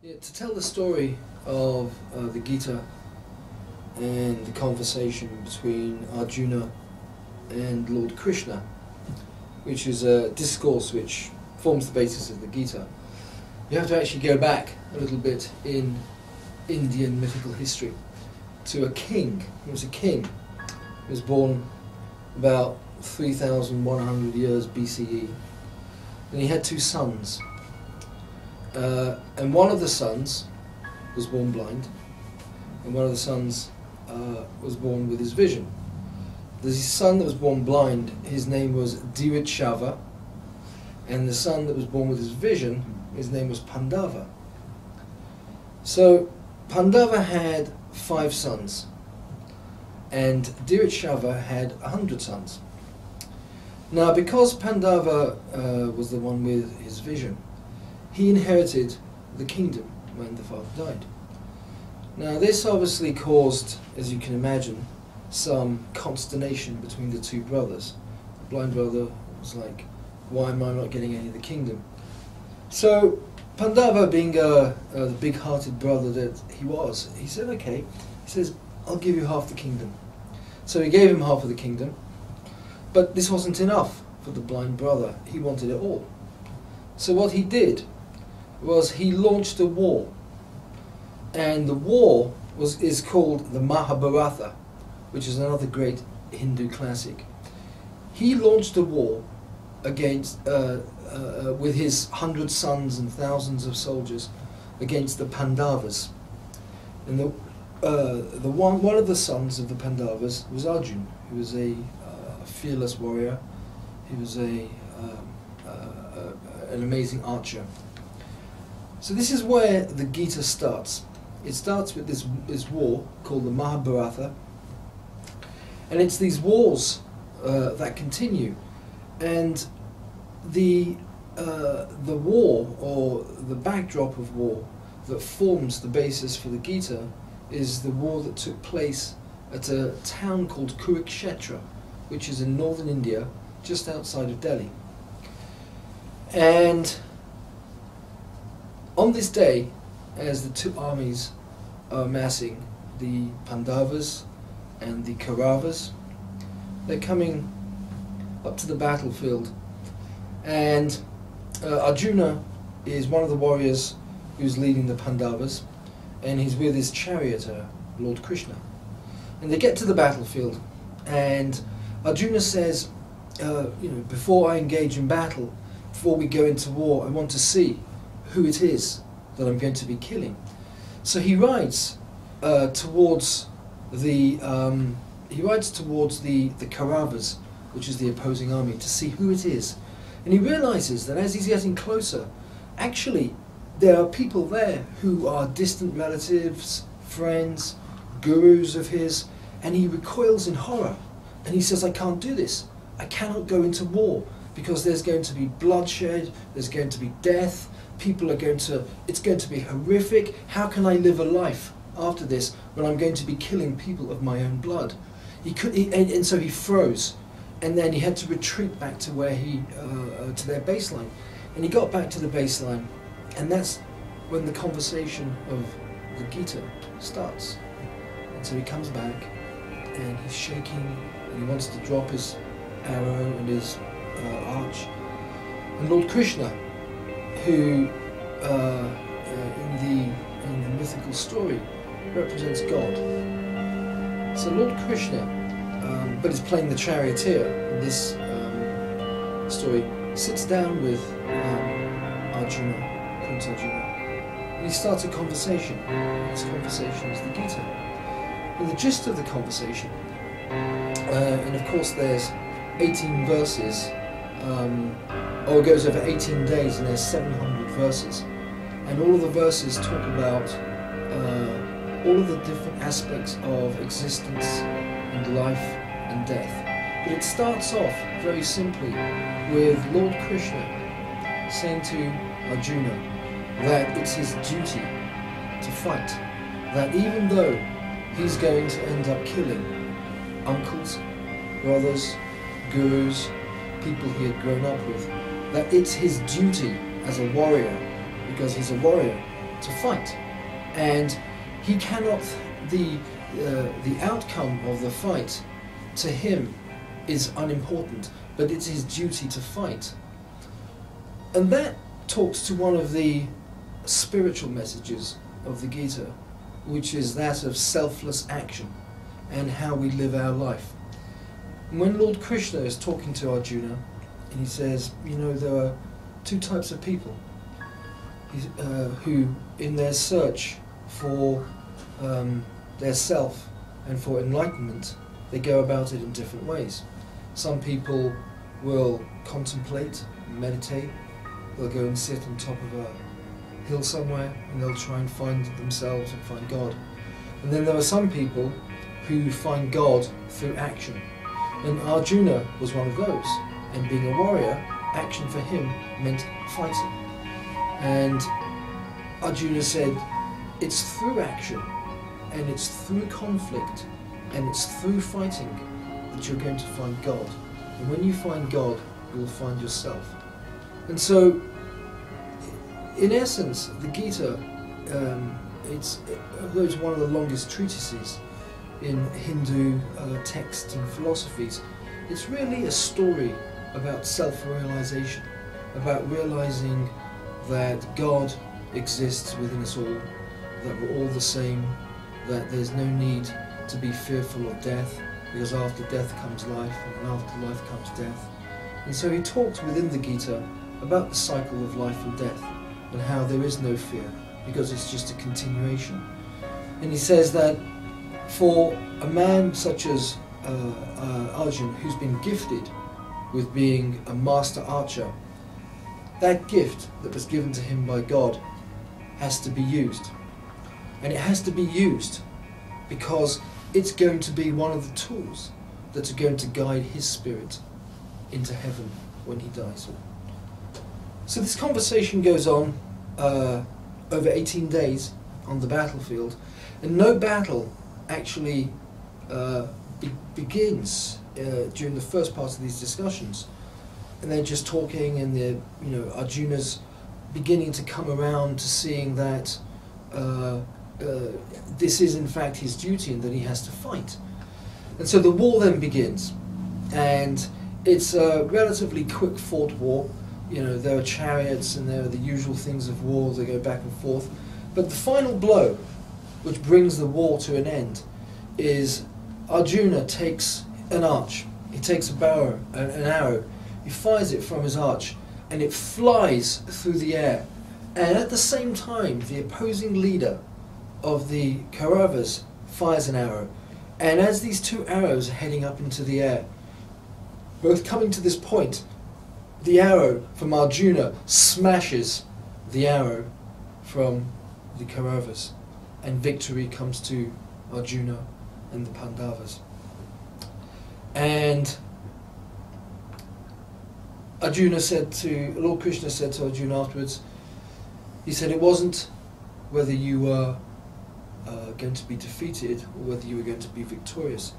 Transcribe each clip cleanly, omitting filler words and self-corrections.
Yeah, to tell the story of the Gita and the conversation between Arjuna and Lord Krishna, which is a discourse which forms the basis of the Gita, you have to actually go back a little bit in Indian mythical history to a king. He was a king. He was born about 3,100 years BCE, and he had two sons. And one of the sons was born blind, and one of the sons was born with his vision. The son that was born blind, his name was Shava, and the son that was born with his vision, his name was Pandava. So Pandava had 5 sons, and Shava had 100 sons. Now, because Pandava was the one with his vision, he inherited the kingdom when the father died. Now, this obviously caused, as you can imagine, some consternation between the two brothers. The blind brother was like, why am I not getting any of the kingdom? So Pandava, being the big-hearted brother that he was, he said, okay, he says, I'll give you half the kingdom. So he gave him half of the kingdom, but this wasn't enough for the blind brother. He wanted it all. So what he did was he launched a war, and the war is called the Mahabharata, which is another great Hindu classic. He launched a war against, with his 100 sons and thousands of soldiers, against the Pandavas. And one of the sons of the Pandavas was Arjun, who was a fearless warrior. He was an amazing archer. So this is where the Gita starts. It starts with this war called the Mahabharata, and it's these wars that continue. And the war, or the backdrop of war, that forms the basis for the Gita is the war that took place at a town called Kurukshetra, which is in northern India, just outside of Delhi. And on this day, as the two armies are amassing, the Pandavas and the Kauravas, they're coming up to the battlefield, and Arjuna is one of the warriors who's leading the Pandavas, and he's with his charioteer, Lord Krishna. And they get to the battlefield, and Arjuna says, before I engage in battle, before we go into war, I want to see who it is that I'm going to be killing. So he rides towards the Kauravas, which is the opposing army, to see who it is. And he realizes that as he's getting closer, actually there are people there who are distant relatives, friends, gurus of his, and he recoils in horror. And he says, I can't do this. I cannot go into war, because there's going to be bloodshed, there's going to be death, it's going to be horrific. How can I live a life after this when I'm going to be killing people of my own blood? And so he froze, and then he had to retreat back to where to their baseline. And he got back to the baseline, and that's when the conversation of the Gita starts. And so he comes back, and he's shaking, and he wants to drop his arrow and his arch. And Lord Krishna, who in the mythical story represents God. So Lord Krishna, but is playing the charioteer in this story, sits down with Arjuna, Prince Arjuna, and he starts a conversation. This conversation is the Gita. And the gist of the conversation, and of course there's 18 verses, or it goes over 18 days, and there's 700 verses. And all of the verses talk about all of the different aspects of existence and life and death. But it starts off very simply with Lord Krishna saying to Arjuna that it's his duty to fight. That even though he's going to end up killing uncles, brothers, gurus, people he had grown up with, that it's his duty as a warrior, because he's a warrior, to fight, and he cannot. The outcome of the fight to him is unimportant, but it's his duty to fight. And that talks to one of the spiritual messages of the Gita, which is that of selfless action and how we live our life. And when Lord Krishna is talking to Arjuna, and he says, you know, there are two types of people who, in their search for their self and for enlightenment, they go about it in different ways. Some people will contemplate, meditate, they'll go and sit on top of a hill somewhere and they'll try and find themselves and find God. And then there are some people who find God through action. And Arjuna was one of those. And being a warrior, action for him meant fighting. And Arjuna said, it's through action, and it's through conflict, and it's through fighting that you're going to find God. And when you find God, you'll find yourself. And so, in essence, the Gita, although it's one of the longest treatises in Hindu texts and philosophies, it's really a story about self-realization, about realizing that God exists within us all, that we're all the same, that there's no need to be fearful of death, because after death comes life, and after life comes death. And so he talks within the Gita about the cycle of life and death, and how there is no fear, because it's just a continuation. And he says that for a man such as Arjun, who's been gifted with being a master archer, that gift that was given to him by God has to be used. And it has to be used because it's going to be one of the tools that are going to guide his spirit into heaven when he dies. So this conversation goes on over 18 days on the battlefield, and no battle actually begins during the first part of these discussions. And they're just talking, and Arjuna's beginning to come around to seeing that this is in fact his duty and that he has to fight. And so the war then begins, and it's a relatively quick fought war. You know, there are chariots and there are the usual things of war, they go back and forth. But the final blow, which brings the war to an end, is Arjuna takes an arch. He takes a bow, an arrow, he fires it from his arch, and it flies through the air. And at the same time, the opposing leader of the Kauravas fires an arrow. And as these two arrows are heading up into the air, both coming to this point, the arrow from Arjuna smashes the arrow from the Kauravas, and victory comes to Arjuna and the Pandavas. And Lord Krishna said to Arjuna afterwards, he said, it wasn't whether you were going to be defeated or whether you were going to be victorious.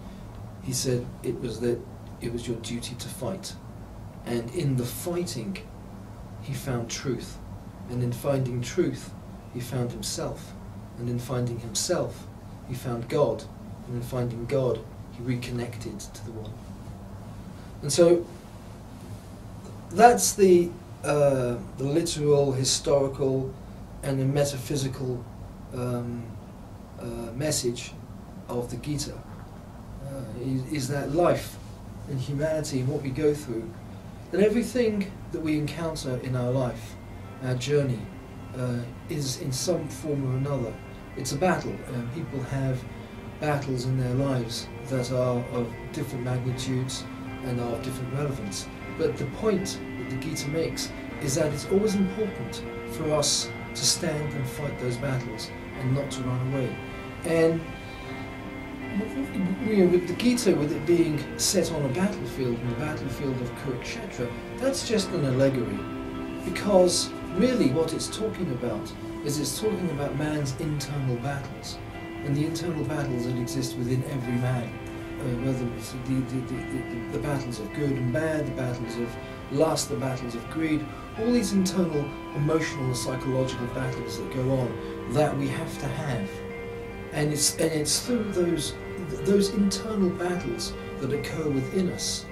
He said it was your duty to fight. And in the fighting, he found truth. And in finding truth, he found himself. And in finding himself, he found God. And in finding God, he reconnected to the one. And so that's the literal, historical, and the metaphysical message of the Gita. Is that life and humanity and what we go through, that everything that we encounter in our life, our journey, is in some form or another. It's a battle. People have battles in their lives that are of different magnitudes and are of different relevance. But the point that the Gita makes is that it's always important for us to stand and fight those battles and not to run away. And with the Gita, with it being set on a battlefield, in the battlefield of Kurukshetra, that's just an allegory. Because really what it's talking about is it's talking about man's internal battles, and the internal battles that exist within every man, whether it's the battles of good and bad, the battles of lust, the battles of greed, all these internal emotional and psychological battles that go on that we have to have, and it's through those internal battles that occur within us,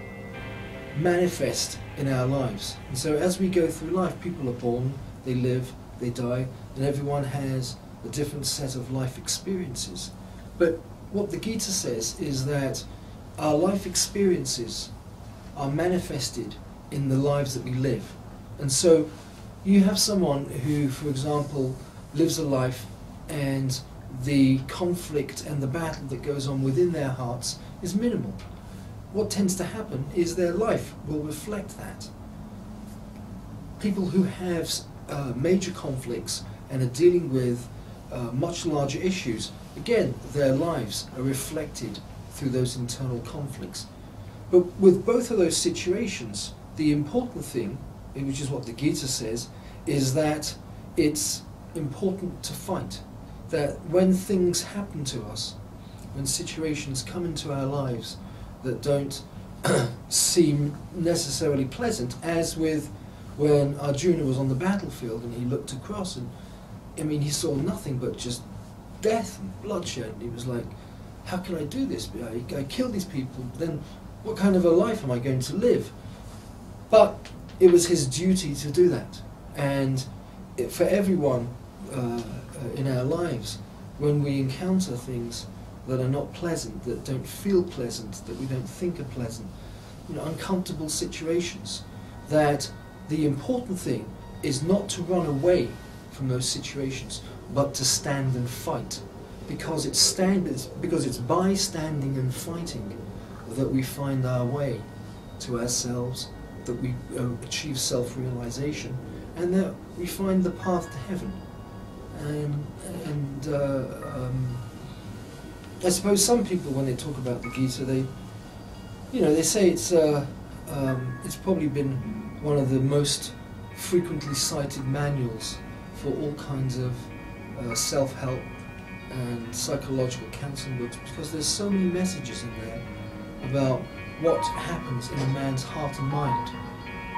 manifest in our lives. And so as we go through life, people are born, they live, they die, and everyone has a different set of life experiences. But what the Gita says is that our life experiences are manifested in the lives that we live. And so you have someone who, for example, lives a life and the conflict and the battle that goes on within their hearts is minimal. What tends to happen is their life will reflect that. People who have major conflicts and are dealing with much larger issues, again, their lives are reflected through those internal conflicts. But with both of those situations, the important thing, which is what the Gita says, is that it's important to fight. That when things happen to us, when situations come into our lives that don't seem necessarily pleasant, as with when Arjuna was on the battlefield and he looked across and, I mean, he saw nothing but just death and bloodshed. And he was like, how can I do this? I killed these people, then what kind of a life am I going to live? But it was his duty to do that. And for everyone in our lives, when we encounter things that are not pleasant, that don't feel pleasant, that we don't think are pleasant, uncomfortable situations, that the important thing is not to run away from those situations, but to stand and fight, because it's by standing and fighting that we find our way to ourselves, that we achieve self-realization, and that we find the path to heaven. And I suppose some people, when they talk about the Gita, they say it's probably been one of the most frequently cited manuals for all kinds of self-help and psychological counseling books, because there's so many messages in there about what happens in a man's heart and mind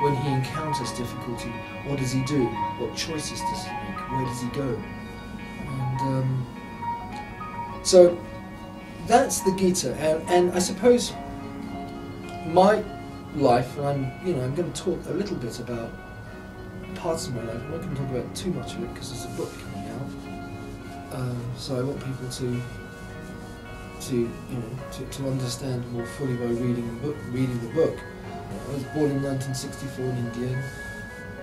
when he encounters difficulty. What does he do? What choices does he make? Where does he go? And so that's the Gita, and I suppose my life, and I'm going to talk a little bit about parts of my life. I'm not going to talk about too much of it because there's a book coming out. So I want people to understand more fully by reading the book. I was born in 1964 in India.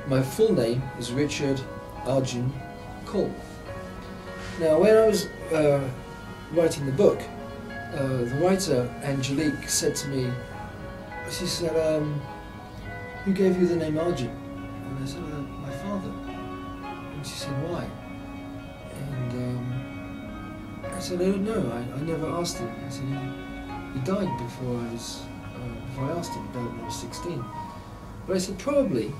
My full name is Richard Arjun Kaul. Now, when I was writing the book, the writer Angelique said to me, she said, "Who gave you the name Arjun?" And I said, "My father." And she said, "Why?" And I said, "I don't know. I never asked him." I said, "He died before I asked him, died when I was 16." But I said, "Probably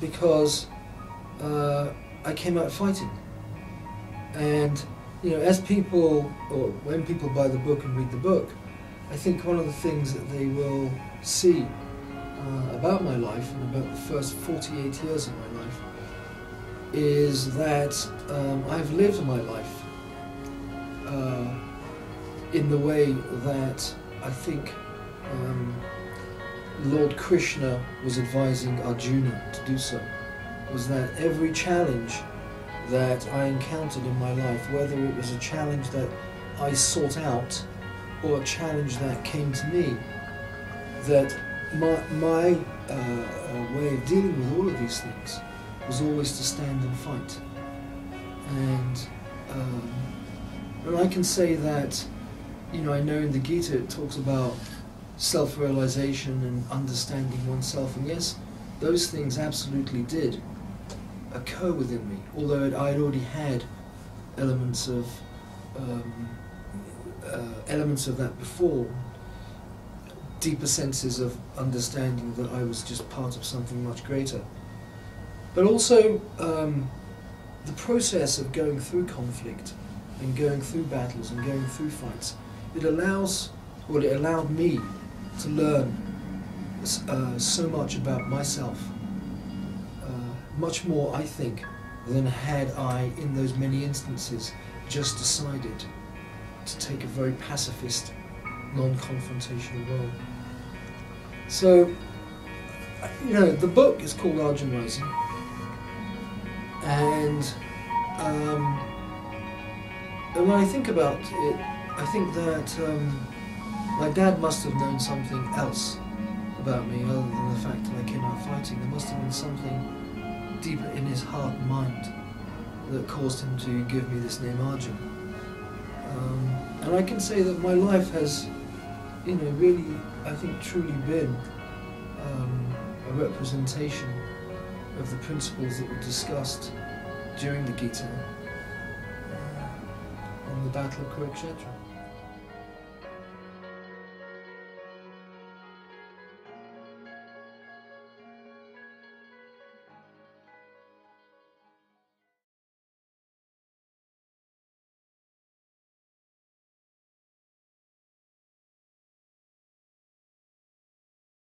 because I came out fighting." And as people, or when people buy the book and read the book, I think one of the things that they will see about my life and about the first 48 years of my life is that I've lived my life in the way that I think Lord Krishna was advising Arjuna to do so. Was that every challenge that I encountered in my life, whether it was a challenge that I sought out or a challenge that came to me, that my way of dealing with all of these things was always to stand and fight. And I can say that, I know in the Gita it talks about self-realization and understanding oneself, and yes, those things absolutely did occur within me, although I'd already had elements of that before, deeper senses of understanding that I was just part of something much greater. But also the process of going through conflict and going through battles and going through fights, it allowed me to learn so much about myself, much more, I think, than had I, in those many instances, just decided to take a very pacifist, non-confrontational role. So, you know, the book is called Arjun Rising, and when I think about it, I think that my dad must have known something else about me other than the fact that I came out fighting. There must have been something deeper in his heart and mind that caused him to give me this name Arjun. And I can say that my life has, you know, really, I think, truly been a representation of the principles that were discussed during the Gita on the Battle of Kurukshetra.